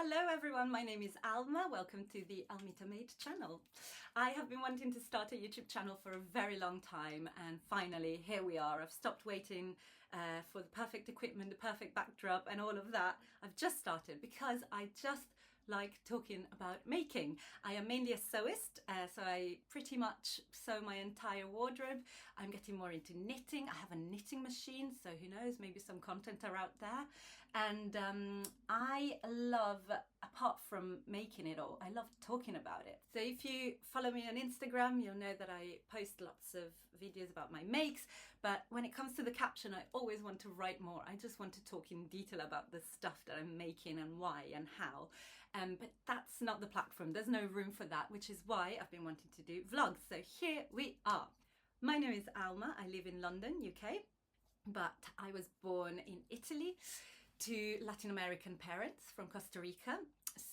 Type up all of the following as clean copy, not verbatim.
Hello everyone, my name is Alma. Welcome to the Almita Made channel. I have been wanting to start a YouTube channel for a very long time, and finally here we are. I've stopped waiting for the perfect equipment, the perfect backdrop and all of that. I've just started because I just like talking about making. I am mainly a sewist, so I pretty much sew my entire wardrobe. I'm getting more into knitting. I have a knitting machine, so who knows, maybe some content are out there. And I love, apart from making it all, I love talking about it. So if you follow me on Instagram, you'll know that I post lots of videos about my makes, but when it comes to the caption, I always want to write more. I just want to talk in detail about the stuff that I'm making and why and how. But that's not the platform. There's no room for that, which is why I've been wanting to do vlogs. So here we are. My name is Alma. I live in London, UK, but I was born in Italy to Latin American parents from Costa Rica.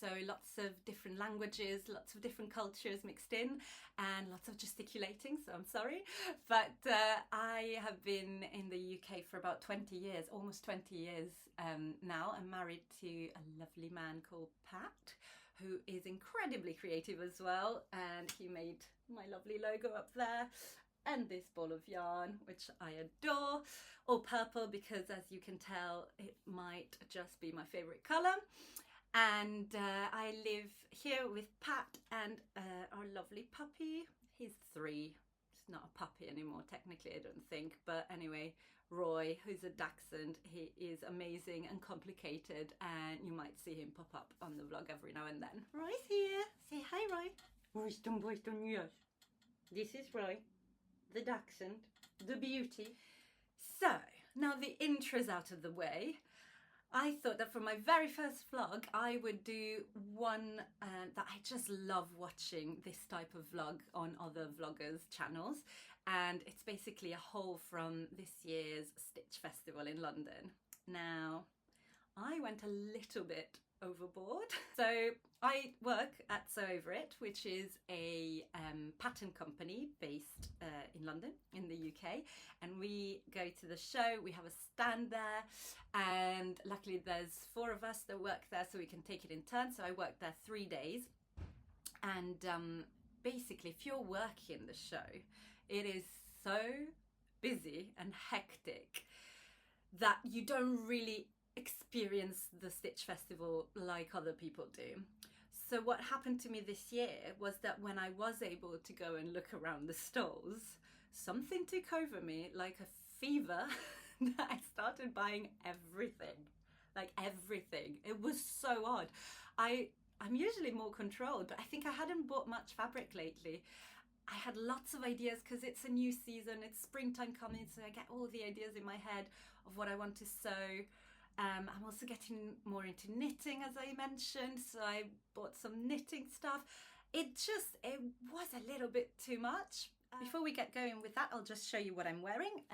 So lots of different languages, lots of different cultures mixed in, and lots of gesticulating, so I'm sorry. But I have been in the UK for about 20 years, almost 20 years now. I'm married to a lovely man called Pat, who is incredibly creative as well, and he made my lovely logo up there. And this ball of yarn, which I adore, all purple because, as you can tell, it might just be my favorite colour. And I live here with Pat and our lovely puppy. He's 3. He's not a puppy anymore, technically, I don't think. But anyway, Roy, who's a dachshund, he is amazing and complicated, and you might see him pop up on the vlog every now and then. Roy's here. Say hi, Roy. Royston, yes. This is Roy, the dachshund, the beauty. So, now the intro's out of the way. I thought that for my very first vlog, I would do one that I just love watching this type of vlog on other vloggers' channels. And it's basically a haul from this year's Stitch Festival in London. Now, I went a little bit overboard. So I work at Sew Over It, which is a pattern company based in London in the UK, and we go to the show. We have a stand there, and luckily there's 4 of us that work there, so we can take it in turn. So I worked there 3 days, and basically if you're working the show, it is so busy and hectic that you don't really experience the Stitch Festival like other people do. So what happened to me this year was that when I was able to go and look around the stalls, something took over me like a fever that I started buying everything. Like everything. It was so odd. I'm usually more controlled, but I think I hadn't bought much fabric lately. I had lots of ideas because it's a new season, it's springtime coming, so I get all the ideas in my head of what I want to sew. I'm also getting more into knitting, as I mentioned, so I bought some knitting stuff. It was a little bit too much. Before we get going with that, I'll just show you what I'm wearing.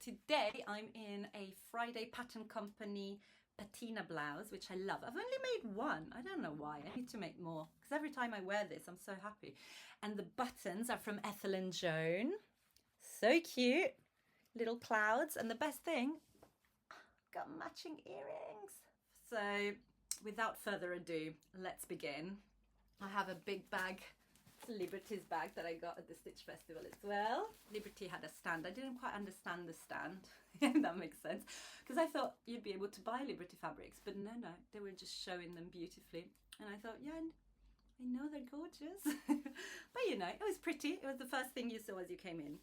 Today I'm in a Friday Pattern Company Patina Blouse, which I love. I've only made one. I don't know why. I need to make more because every time I wear this, I'm so happy. And the buttons are from Ethel and Joan. So cute. Little clouds. And the best thing, got matching earrings. So without further ado, let's begin. I have a big bag. It's Liberty's bag that I got at the Stitch Festival as well. Liberty had a stand. I didn't quite understand the stand, if that makes sense, because I thought you'd be able to buy Liberty fabrics, but no, they were just showing them beautifully. And I thought, yeah, I know they're gorgeous. But you know, it was pretty. It was the first thing you saw as you came in.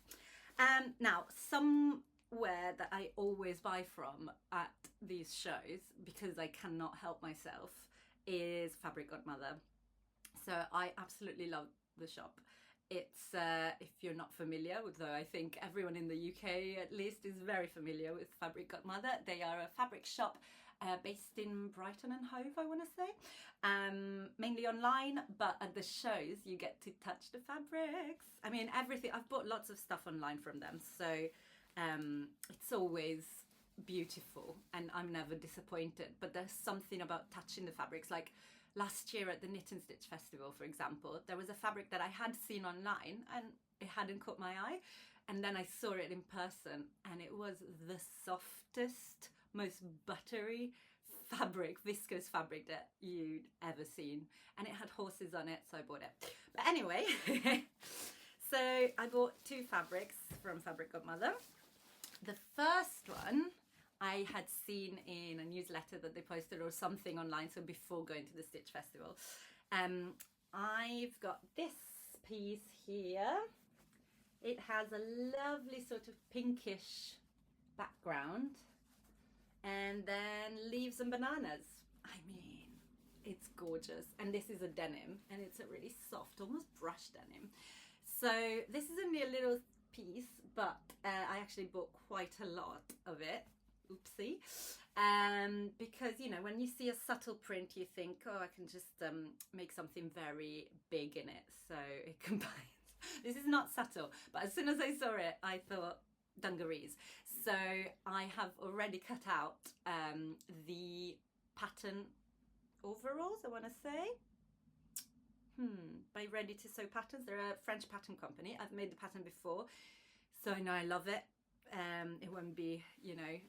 Now, somewhere that I always buy from at these shows, because I cannot help myself, is Fabric Godmother. So I absolutely love the shop. It's, if you're not familiar, though I think everyone in the UK at least is very familiar with Fabric Godmother. They are a fabric shop based in Brighton and Hove, I want to say. Mainly online, but at the shows you get to touch the fabrics. I mean, everything. I've bought lots of stuff online from them, so it's always beautiful and I'm never disappointed. But there's something about touching the fabrics. Like last year at the Knit and Stitch Festival, for example, there was a fabric that I had seen online and it hadn't caught my eye, and then I saw it in person and it was the softest, most buttery fabric, viscose fabric that you'd ever seen, and it had horses on it, so I bought it. But anyway, so I bought 2 fabrics from Fabric Godmother. The first one I had seen in a newsletter that they posted or something online, so before going to the Stitch Festival. I've got this piece here. It has a lovely sort of pinkish background and then leaves and bananas. I mean, it's gorgeous. And this is a denim, and it's a really soft, almost brush denim. So this is only a little piece, but I actually bought quite a lot of it. Oopsie. Because, you know, when you see a subtle print, you think, oh, I can just make something very big in it, so it combines. This is not subtle, but as soon as I saw it, I thought dungarees. So I have already cut out the pattern overalls, I want to say, by Ready to Sew Patterns. They're a French pattern company. I've made the pattern before, so I know I love it. It won't be, you know,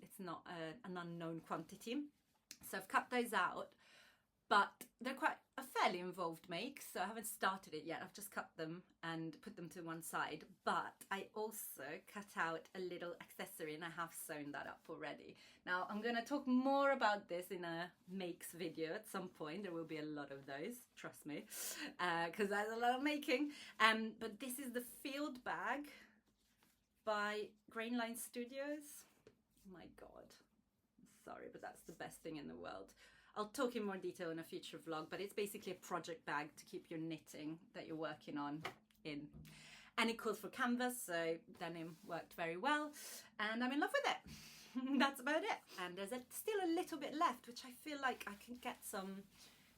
it's not an unknown quantity. So I've cut those out, but they're quite a fairly involved make, so I haven't started it yet. I've just cut them and put them to one side, but I also cut out a little accessory and I have sewn that up already. Now I'm going to talk more about this in a makes video at some point. There will be a lot of those, trust me, because there's a lot of making. But this is the field bag by Grainline Studios. Oh my god, sorry, but that's the best thing in the world. I'll talk in more detail in a future vlog, but it's basically a project bag to keep your knitting that you're working on in. And it calls for canvas, so denim worked very well, and I'm in love with it. That's about it. And there's still a little bit left, which I feel like I can get some,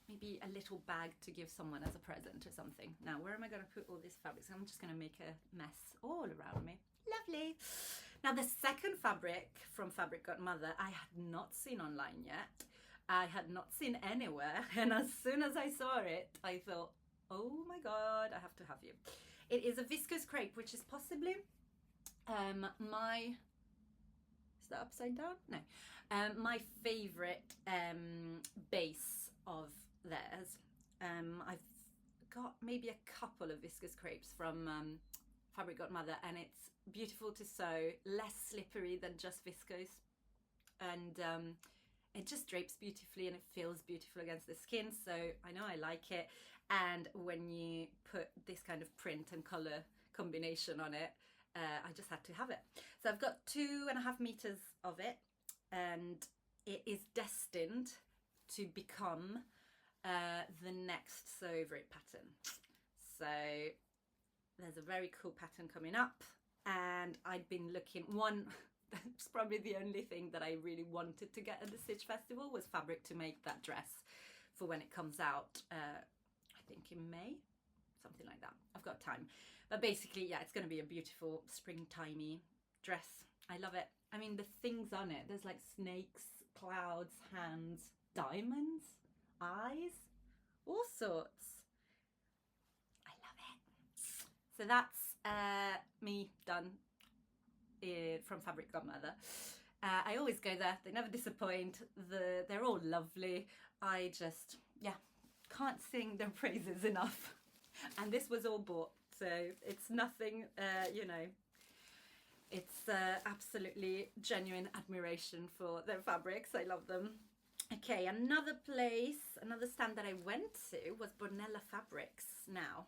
maybe a little bag to give someone as a present or something. Now, where am I going to put all these fabrics? I'm just going to make a mess all around me. Lovely. Now, the second fabric from Fabric Godmother I had not seen online yet. I had not seen anywhere, and as soon as I saw it, I thought, oh my god, I have to have you. It is a viscose crepe, which is possibly is that upside down? No. My favorite base of theirs. I've got maybe a couple of viscose crepes from Fabric Godmother, and it's beautiful to sew, less slippery than just viscose, and it just drapes beautifully and it feels beautiful against the skin, so I know I like it. And when you put this kind of print and colour combination on it, I just had to have it. So I've got 2.5 meters of it, and it is destined to become the next Sew Over It pattern. So there's a very cool pattern coming up, and I'd been looking, that's probably the only thing that I really wanted to get at the Stitch Festival was fabric to make that dress for when it comes out, I think in May, something like that. I've got time. But basically, yeah, it's going to be a beautiful springtimey dress. I love it. I mean, the things on it, there's like snakes, clouds, hands, diamonds, eyes, all sorts. I love it. So that's me done from Fabric Godmother. I always go there. They never disappoint. They're all lovely. I just, yeah, can't sing their praises enough. And this was all bought, so it's nothing, you know, it's absolutely genuine admiration for their fabrics. I love them. Okay, another stand that I went to was Bornella Fabrics. Now,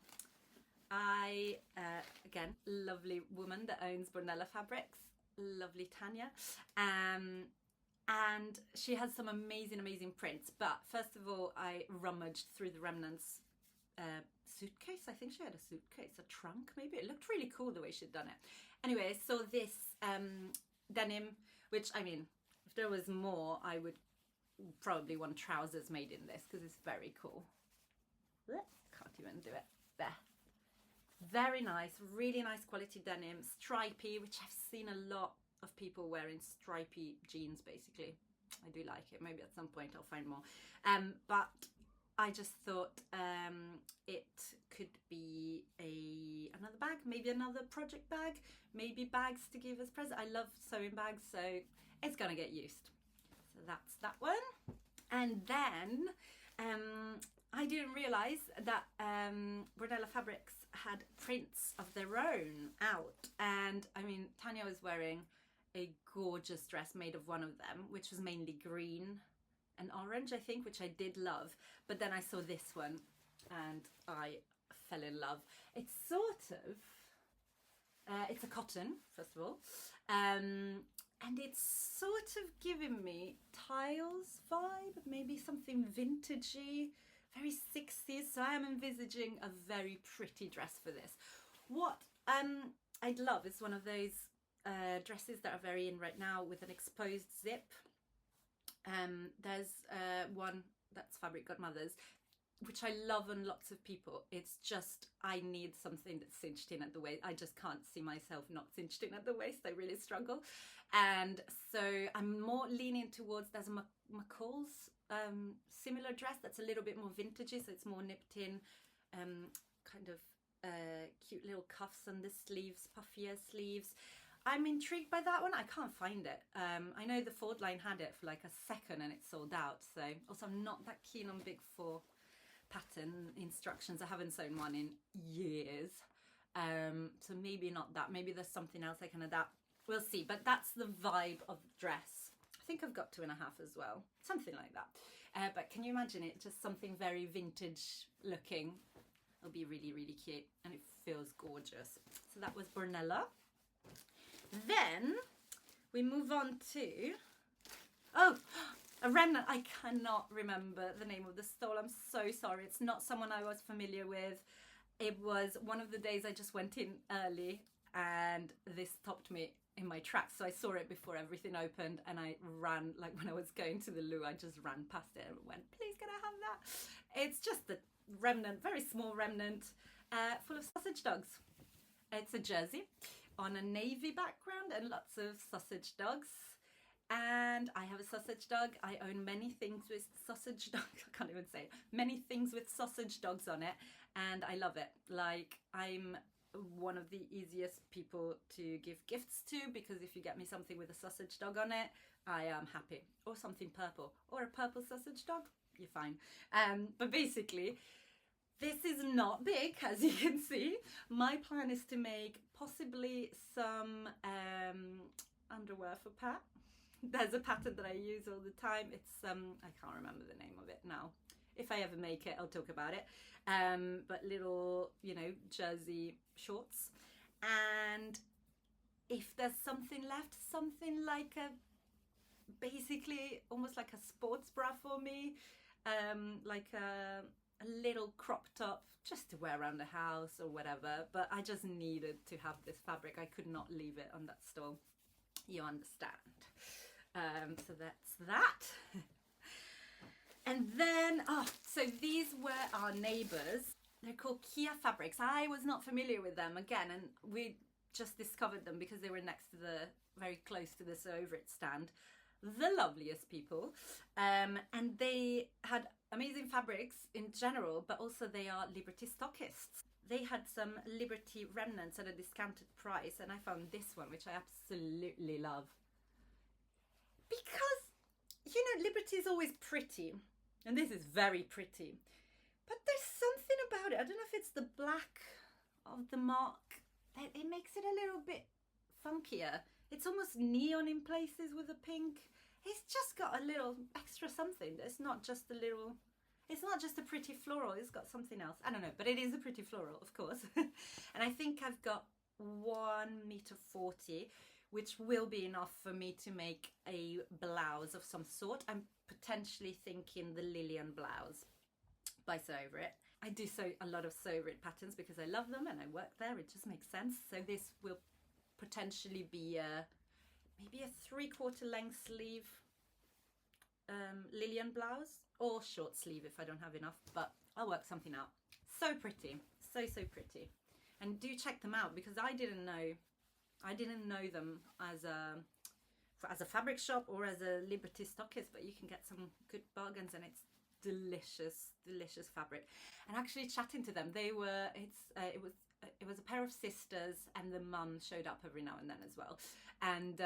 again, lovely woman that owns Bornella Fabrics, lovely Tanya, and she has some amazing prints. But first of all, I rummaged through the remnants suitcase. I think she had a suitcase, a trunk maybe. It looked really cool the way she'd done it. Anyway, I saw this denim, which, I mean, if there was more, I would probably want trousers made in this because it's very cool. Can't even do it. There. Very nice, really nice quality denim, stripy, which I've seen a lot of people wearing stripy jeans basically. I do like it. Maybe at some point I'll find more. But I just thought it could be another bag, maybe another project bag, maybe bags to give as present. I love sewing bags, so it's gonna get used. So that's that one. And then I didn't realize that Bornella Fabrics had prints of their own out. And I mean, Tanya was wearing a gorgeous dress made of one of them, which was mainly green and orange, I think, which I did love. But then I saw this one and I fell in love. It's sort of, it's a cotton, first of all. And it's sort of giving me tiles vibe, maybe something vintagey, very 60s. So I am envisaging a very pretty dress for this. What I'd love is one of those dresses that are very in right now with an exposed zip. There's one that's Fabric Godmother's, which I love on lots of people. It's just, I need something that's cinched in at the waist. I just can't see myself not cinched in at the waist. I really struggle. And so I'm more leaning towards, there's a McCall's similar dress that's a little bit more vintagey, so it's more nipped in, kind of cute little cuffs on the sleeves, puffier sleeves. I'm intrigued by that one. I can't find it. I know the Ford line had it for like a second and it sold out. So also I'm not that keen on big 4 pattern instructions. I haven't sewn one in years. So maybe not that. Maybe there's something else I can adapt. We'll see. But that's the vibe of the dress. I think I've got 2.5 as well. Something like that. But can you imagine it? Just something very vintage looking. It'll be really, really cute. And it feels gorgeous. So that was Bornella. Then we move on to, a remnant. I cannot remember the name of the stall. I'm so sorry. It's not someone I was familiar with. It was one of the days I just went in early and this stopped me in my tracks. So I saw it before everything opened and I ran, like when I was going to the loo, I just ran past it and went, please can I have that? It's just a remnant, very small remnant, full of sausage dogs. It's a jersey on a navy background and lots of sausage dogs. And I have a sausage dog. I own many things with sausage dogs. I can't even say it. Many things with sausage dogs on it. And I love it. Like, I'm one of the easiest people to give gifts to, because if you get me something with a sausage dog on it, I am happy. Or something purple. Or a purple sausage dog. You're fine. But basically, this is not big, as you can see. My plan is to make possibly some underwear for Pat. There's a pattern that I use all the time. It's, I can't remember the name of it now. If I ever make it, I'll talk about it. But little, you know, jersey shorts. And if there's something left, something like a, basically almost like a sports bra for me. Like a little crop top just to wear around the house or whatever, but I just needed to have this fabric. I could not leave it on that stall. You understand. So that's that. And then, so these were our neighbours. They're called Khia Fabrics. I was not familiar with them again, and we just discovered them because they were next to very close to the Sew Over It stand. The loveliest people. And they had amazing fabrics in general, but also they are Liberty stockists. They had some Liberty remnants at a discounted price, and I found this one, which I absolutely love. Because, you know, Liberty is always pretty, and this is very pretty, but there's something about it. I don't know if it's the black of the mark. It makes it a little bit funkier. It's almost neon in places with the pink. It's just got a little extra something. It's not just a little, it's not just a pretty floral. It's got something else. I don't know, but it is a pretty floral, of course. And I think I've got 1.40 meters, which will be enough for me to make a blouse of some sort. I'm potentially thinking the Lillian blouse by Sew Over It. I do sew a lot of Sew Over It patterns because I love them and I work there. It just makes sense. So this will potentially be maybe a 3/4 length sleeve Lillian blouse, or short sleeve if I don't have enough, but I'll work something out. So pretty, so pretty. And do check them out, because I didn't know them as a fabric shop or as a Liberty stockist, but you can get some good bargains, and it's delicious fabric. And actually chatting to them, it was it was a pair of sisters, and the mum showed up every now and then as well. And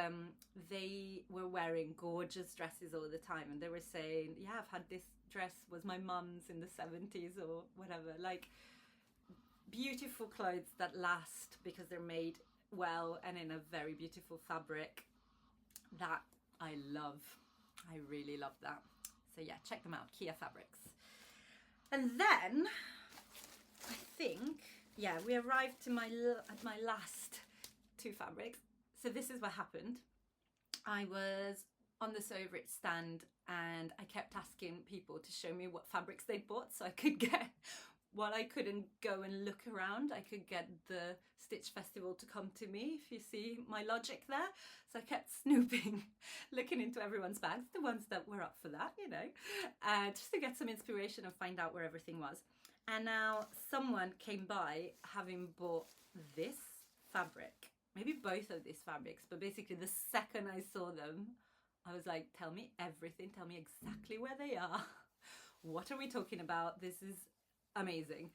they were wearing gorgeous dresses all the time, and they were saying, yeah, I've had this dress, was my mum's in the 70s or whatever. Like, beautiful clothes that last because they're made well and in a very beautiful fabric. That I love. I really love that. So yeah, check them out, Khia Fabrics. And then I think, yeah, we arrived to my last two fabrics. So this is what happened. I was on the Sew Over It stand, and I kept asking people to show me what fabrics they'd bought, so I could get, while I couldn't go and look around, I could get the Stitch Festival to come to me, if you see my logic there. So I kept snooping, looking into everyone's bags, the ones that were up for that, you know, just to get some inspiration and find out where everything was. And now someone came by having bought this fabric, maybe both of these fabrics, but basically the second I saw them, I was like, tell me everything, tell me exactly where they are. What are we talking about? This is amazing.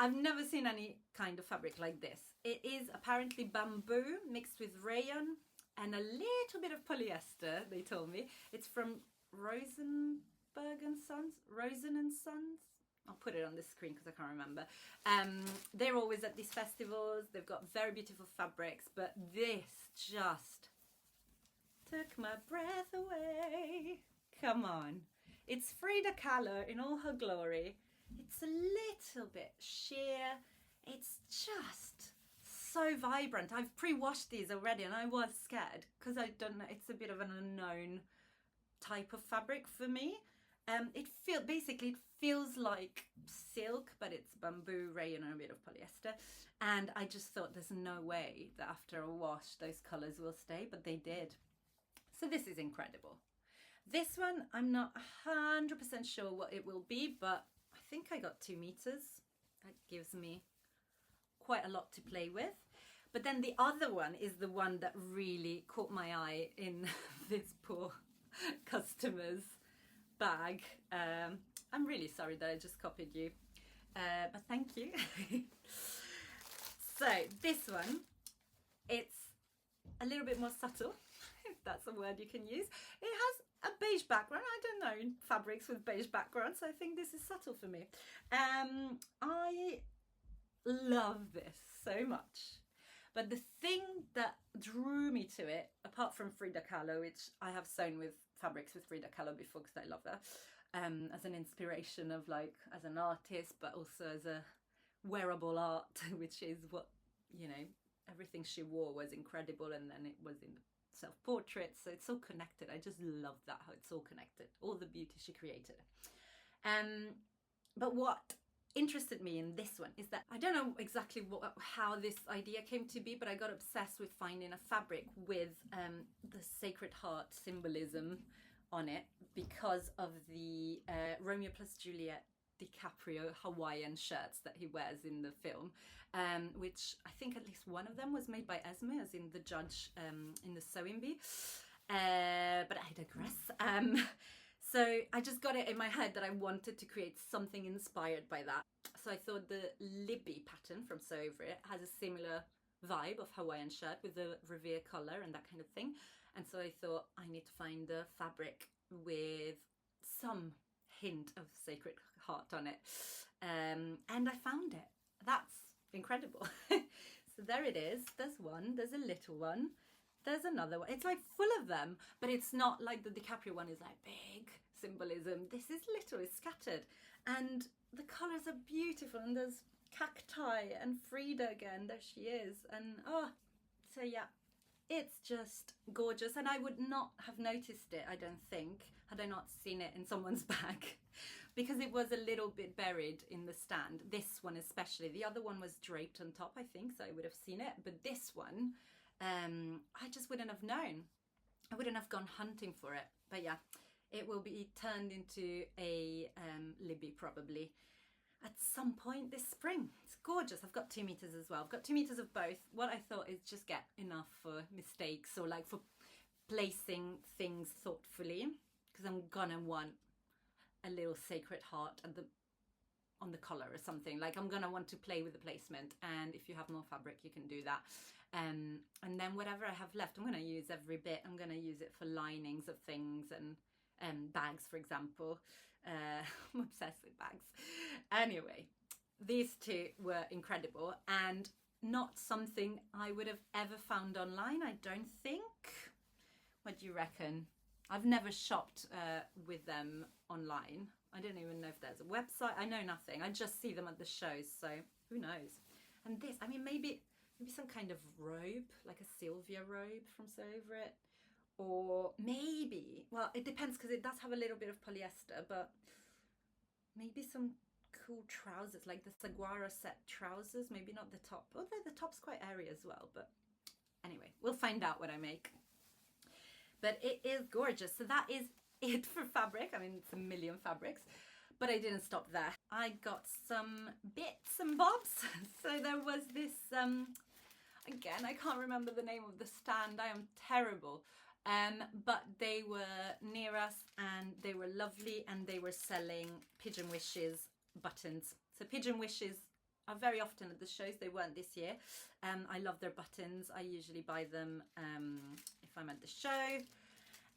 I've never seen any kind of fabric like this. It is apparently bamboo mixed with rayon and a little bit of polyester, they told me. It's from Rosenberg Sons? Rosen and Sons? I'll put it on the screen because I can't remember. They're always at these festivals. They've got very beautiful fabrics, but this just took my breath away. Come on. It's Frida Kahlo in all her glory. It's a little bit sheer. It's just so vibrant. I've pre-washed these already and I was scared because I don't know, it's a bit of an unknown type of fabric for me. It feels like silk, but it's bamboo, rayon and a bit of polyester. And I just thought there's no way that after a wash those colours will stay, but they did. So this is incredible. This one, I'm not 100% sure what it will be, but I think I got 2 meters. That gives me quite a lot to play with. But then the other one is the one that really caught my eye in this poor customer's bag. I'm really sorry that I just copied you, but thank you. So this one, it's a little bit more subtle, if that's a word you can use. It has a beige background. I don't know fabrics with beige backgrounds, so I think this is subtle for me. I love this so much. But the thing that drew me to it, apart from Frida Kahlo, which I have sewn with fabrics with Frida Kahlo before because I love her, as an inspiration of like as an artist, but also as a wearable art, which is what, you know, everything she wore was incredible, and then it was in self-portraits, so it's so connected. I just love that, how it's all connected, all the beauty she created. But what interested me in this one is that I don't know exactly how this idea came to be, but I got obsessed with finding a fabric with the Sacred Heart symbolism on it because of the Romeo plus Juliet DiCaprio Hawaiian shirts that he wears in the film, which I think at least one of them was made by Esme, as in the judge in the sewing bee, but I digress. So I just got it in my head that I wanted to create something inspired by that. So I thought the Libby pattern from Sew Over It has a similar vibe of Hawaiian shirt with the Revere collar and that kind of thing. And so I thought I need to find a fabric with some hint of Sacred Heart on it. And I found it. That's incredible. So there it is. There's one, there's a little one. There's another one. It's like full of them, but it's not like the DiCaprio one is like big symbolism. This is little, it's scattered. And the colours are beautiful, and there's cacti and Frida again, there she is. And so yeah, it's just gorgeous. And I would not have noticed it, I don't think, had I not seen it in someone's bag, because it was a little bit buried in the stand. This one especially. The other one was draped on top, I think, so I would have seen it. But this one, I just wouldn't have known. I wouldn't have gone hunting for it. But yeah, it will be turned into a Libby probably at some point this spring. It's gorgeous. I've got 2 meters as well. I've got 2 meters of both. What I thought is just get enough for mistakes or like for placing things thoughtfully, because I'm gonna want a little Sacred Heart at the on the collar or something. Like I'm gonna want to play with the placement, and if you have more fabric you can do that. And then whatever I have left, I'm gonna use every bit. I'm gonna use it for linings of things and bags, for example. I'm obsessed with bags. Anyway, these two were incredible and not something I would have ever found online, I don't think. What do you reckon? I've never shopped with them online. I don't even know if there's a website. I know nothing. I just see them at the shows, so who knows? And this, I mean, maybe some kind of robe, like a Sylvia robe from So Over It. Or maybe, well, it depends because it does have a little bit of polyester, but maybe some cool trousers, like the Saguaro set trousers, maybe not the top. Although the top's quite airy as well, but anyway, we'll find out what I make. But it is gorgeous. So that is it for fabric. I mean, it's a million fabrics, but I didn't stop there. I got some bits and bobs. So there was this, again, I can't remember the name of the stand. I am terrible. But they were near us and they were lovely, and they were selling Pigeon Wishes buttons. So Pigeon Wishes are very often at the shows. They weren't this year. I love their buttons. I usually buy them if I'm at the show.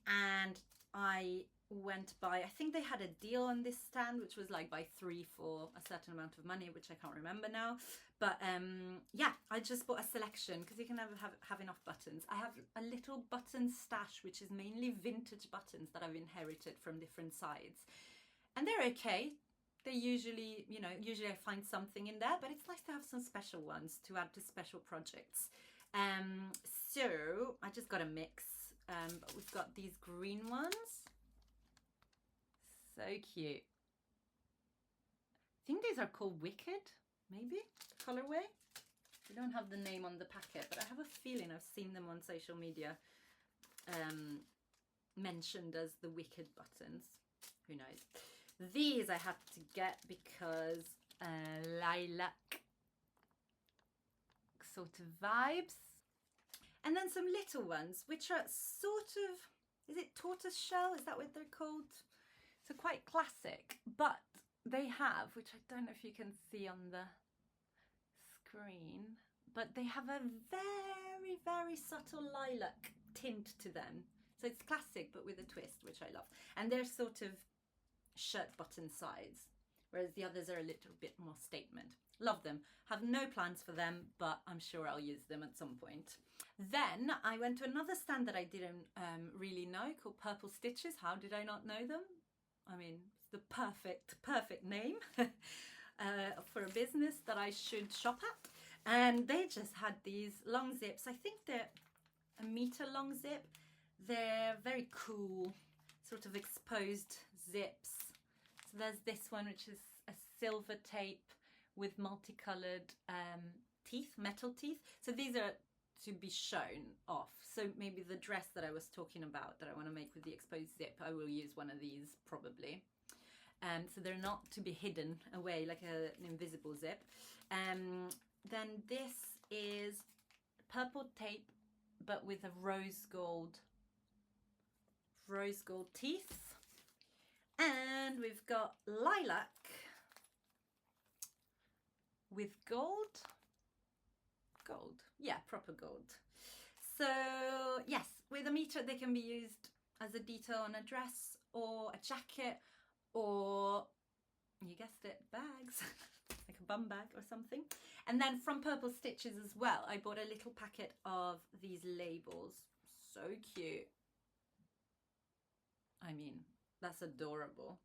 And I went by, I think they had a deal on this stand, which was like buy 3 for a certain amount of money, which I can't remember now. But yeah, I just bought a selection because you can never have enough buttons. I have a little button stash, which is mainly vintage buttons that I've inherited from different sides. And they're okay. They usually, you know, usually I find something in there, but it's nice to have some special ones to add to special projects. So I just got a mix, but we've got these green ones. So cute. I think these are called Wicked, maybe, colorway. We don't have the name on the packet, but I have a feeling I've seen them on social media mentioned as the Wicked buttons. Who knows? These I had to get because lilac sort of vibes. And then some little ones, which are sort of, is it tortoise shell? Is that what they're called? So quite classic, but they have, which I don't know if you can see on the screen, but they have a very, very subtle lilac tint to them. So it's classic, but with a twist, which I love. And they're sort of shirt button size, whereas the others are a little bit more statement. Love them. Have no plans for them, but I'm sure I'll use them at some point. Then I went to another stand that I didn't really know, called Purple Stitches. How did I not know them? I mean, it's the perfect name for a business that I should shop at. And they just had these long zips. I think they're a meter long zip. They're very cool, sort of exposed zips. So there's this one, which is a silver tape with multicolored teeth, metal teeth. So these are to be shown off. So maybe the dress that I was talking about that I want to make with the exposed zip, I will use one of these probably. So they're not to be hidden away like an invisible zip. Then this is purple tape, but with a rose gold teeth. And we've got lilac with gold. Yeah, proper gold. So yes, with a meter they can be used as a detail on a dress or a jacket, or you guessed it, bags, like a bum bag or something. And then from Purple Stitches as well, I bought a little packet of these labels. So cute. I mean, that's adorable.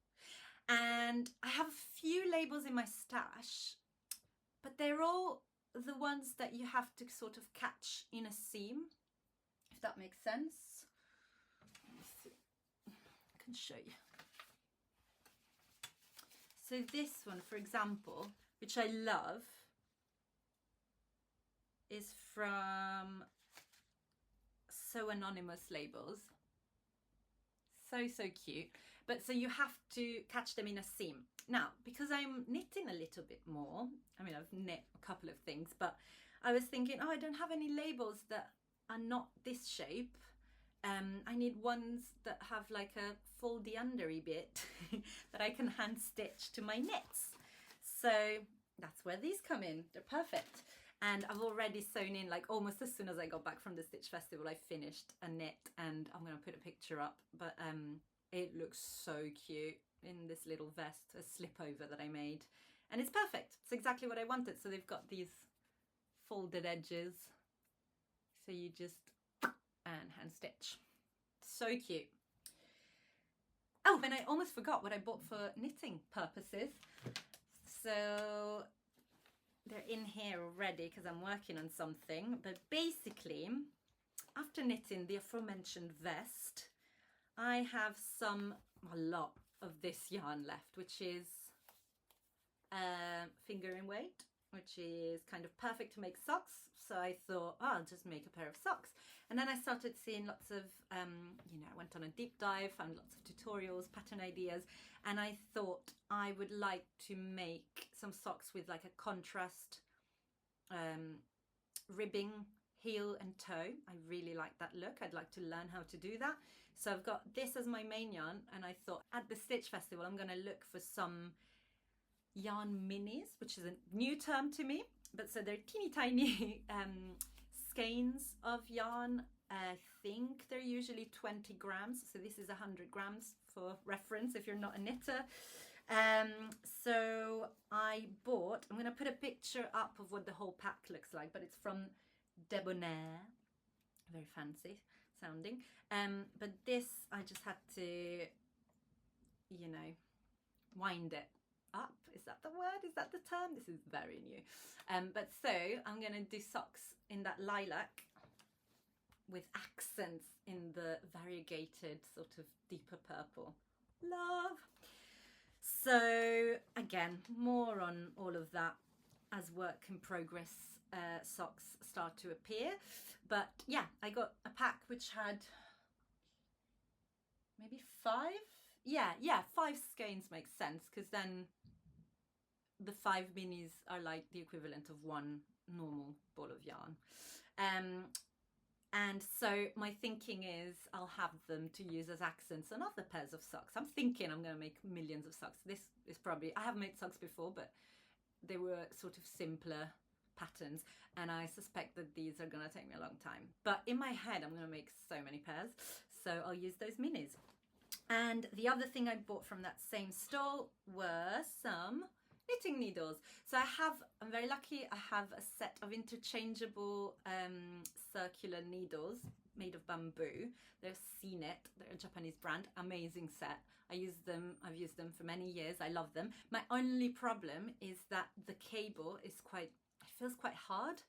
And I have a few labels in my stash, but they're all the ones that you have to sort of catch in a seam, if that makes sense. Let me see. I can show you. So this one, for example, which I love, is from So Anonymous labels. So cute. But so you have to catch them in a seam. Now, because I'm knitting a little bit more, I mean, I've knit a couple of things, but I was thinking, oh, I don't have any labels that are not this shape. I need ones that have like a foldy undery bit that I can hand stitch to my knits. So that's where these come in. They're perfect. And I've already sewn in, like almost as soon as I got back from the Stitch Festival, I finished a knit, and I'm going to put a picture up, but it looks so cute in this little vest, a slip over that I made. And it's perfect. It's exactly what I wanted. So they've got these folded edges. So you just, and hand stitch. So cute. Oh, and I almost forgot what I bought for knitting purposes. So they're in here already because I'm working on something. But basically, after knitting the aforementioned vest, I have a lot of this yarn left, which is finger in weight, which is kind of perfect to make socks. So I thought, oh, I'll just make a pair of socks. And then I started seeing lots of, you know, I went on a deep dive, found lots of tutorials, pattern ideas, and I thought I would like to make some socks with like a contrast ribbing heel and toe. I really like that look. I'd like to learn how to do that. So I've got this as my main yarn, and I thought at the Stitch Festival I'm going to look for some yarn minis, which is a new term to me, but so they're teeny tiny skeins of yarn. I think they're usually 20 grams, so this is 100 grams for reference if you're not a knitter. So I bought, I'm going to put a picture up of what the whole pack looks like, but it's from Debonnaire, very fancy sounding, but this I just had to, you know, wind it up. Is that the word? Is that the term? This is very new. But so I'm going to do socks in that lilac with accents in the variegated sort of deeper purple. Love. So again, more on all of that as work in progress socks start to appear. But yeah, I got a pack which had maybe 5. Yeah, 5 skeins makes sense, because then the 5 minis are like the equivalent of one normal ball of yarn. And so my thinking is I'll have them to use as accents on other pairs of socks. I'm thinking I'm going to make millions of socks. This is probably, I haven't made socks before, but they were sort of simpler patterns, and I suspect that these are going to take me a long time. But in my head, I'm going to make so many pairs, so I'll use those minis. And the other thing I bought from that same stall were some knitting needles. So I'm very lucky, I have a set of interchangeable circular needles made of bamboo. They're C-Knit, they're a Japanese brand, amazing set. I've used them for many years, I love them. My only problem is that the cable is it feels quite hard.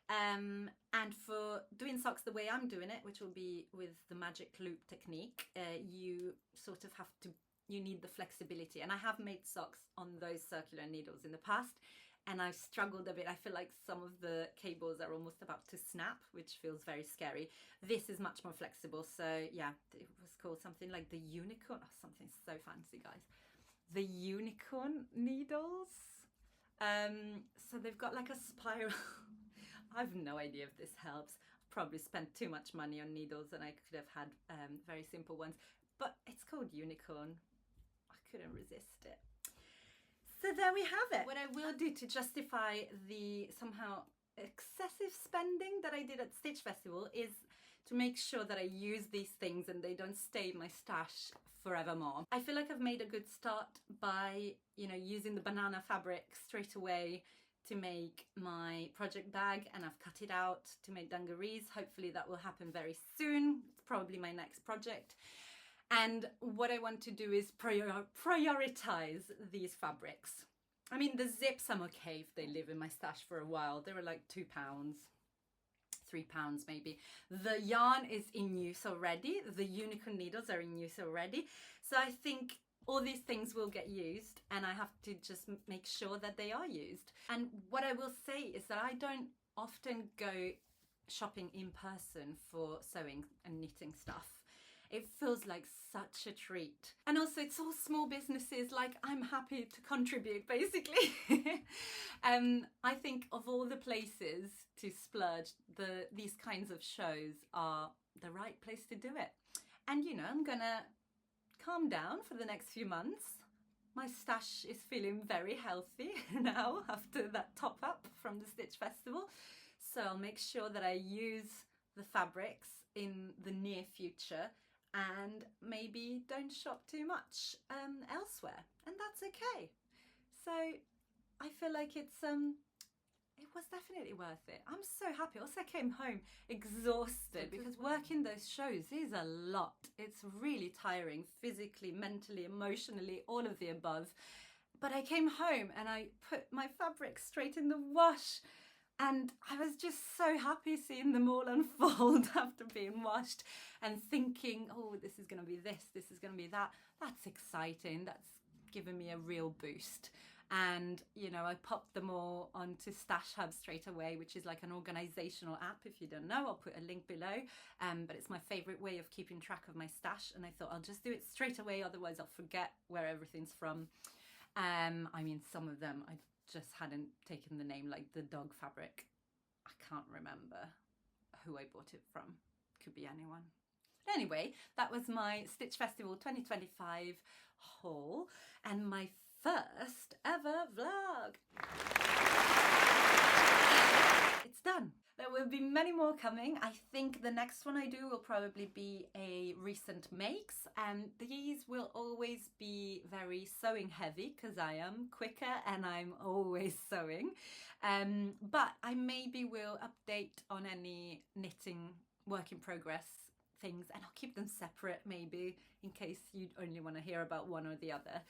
And for doing socks the way I'm doing it, which will be with the magic loop technique, you sort of you need the flexibility. And I have made socks on those circular needles in the past, and I've struggled a bit. I feel like some of the cables are almost about to snap, which feels very scary. This is much more flexible. So yeah, it was called something like the unicorn, something so fancy, guys. The unicorn needles. So they've got like a spiral. I've no idea if this helps. I've probably spent too much money on needles, and I could have had very simple ones, but it's called unicorn. I couldn't resist it. So there we have it. What I will do to justify the somehow excessive spending that I did at Stitch Festival is to make sure that I use these things and they don't stay in my stash forevermore. I feel like I've made a good start by, you know, using the banana fabric straight away to make my project bag, and I've cut it out to make dungarees. Hopefully that will happen very soon. It's probably my next project. And what I want to do is prioritize these fabrics. I mean, the zips, I'm okay if they live in my stash for a while. They were like £2, £3 maybe. The yarn is in use already. The unicorn needles are in use already. So I think all these things will get used, and I have to just make sure that they are used. And what I will say is that I don't often go shopping in person for sewing and knitting stuff. It feels like such a treat. And also it's all small businesses, like I'm happy to contribute basically. I think of all the places to splurge, these kinds of shows are the right place to do it. And you know, I'm gonna calm down for the next few months, my stash is feeling very healthy now after that top up from the Stitch Festival. So I'll make sure that I use the fabrics in the near future and maybe don't shop too much elsewhere, and that's okay. So I feel like it was definitely worth it. I'm so happy. Also, I came home exhausted because working those shows is a lot. It's really tiring, physically, mentally, emotionally, all of the above. But I came home and I put my fabrics straight in the wash, and I was just so happy seeing them all unfold after being washed and thinking, oh, this is going to be this is going to be that. That's exciting. That's given me a real boost. And, you know, I popped them all onto Stash Hub straight away, which is like an organizational app. If you don't know, I'll put a link below. But it's my favorite way of keeping track of my stash. And I thought I'll just do it straight away. Otherwise, I'll forget where everything's from. I mean, some of them I just hadn't taken the name, like the dog fabric. I can't remember who I bought it from. Could be anyone. Anyway, that was my Stitch Festival 2025 haul and my first ever vlog. It's done. There will be many more coming. I think the next one I do will probably be a recent makes, and these will always be very sewing heavy because I am quicker and I'm always sewing. But I maybe will update on any knitting work in progress things, and I'll keep them separate maybe in case you only want to hear about one or the other.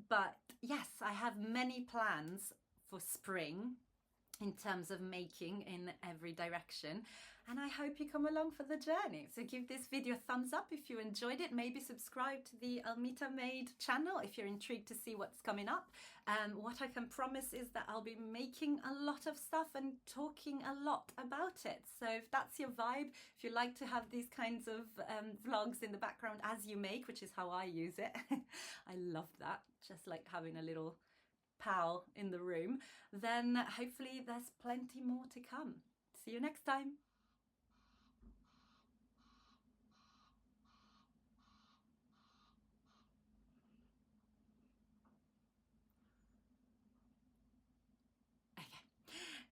But yes, I have many plans for spring in terms of making in every direction, and I hope you come along for the journey. So give this video a thumbs up if you enjoyed it. Maybe subscribe to the Almita Made channel if you're intrigued to see what's coming up. What I can promise is that I'll be making a lot of stuff and talking a lot about it. So if that's your vibe, if you like to have these kinds of vlogs in the background as you make, which is how I use it, I love that, just like having a little pal in the room, then hopefully there's plenty more to come. See you next time.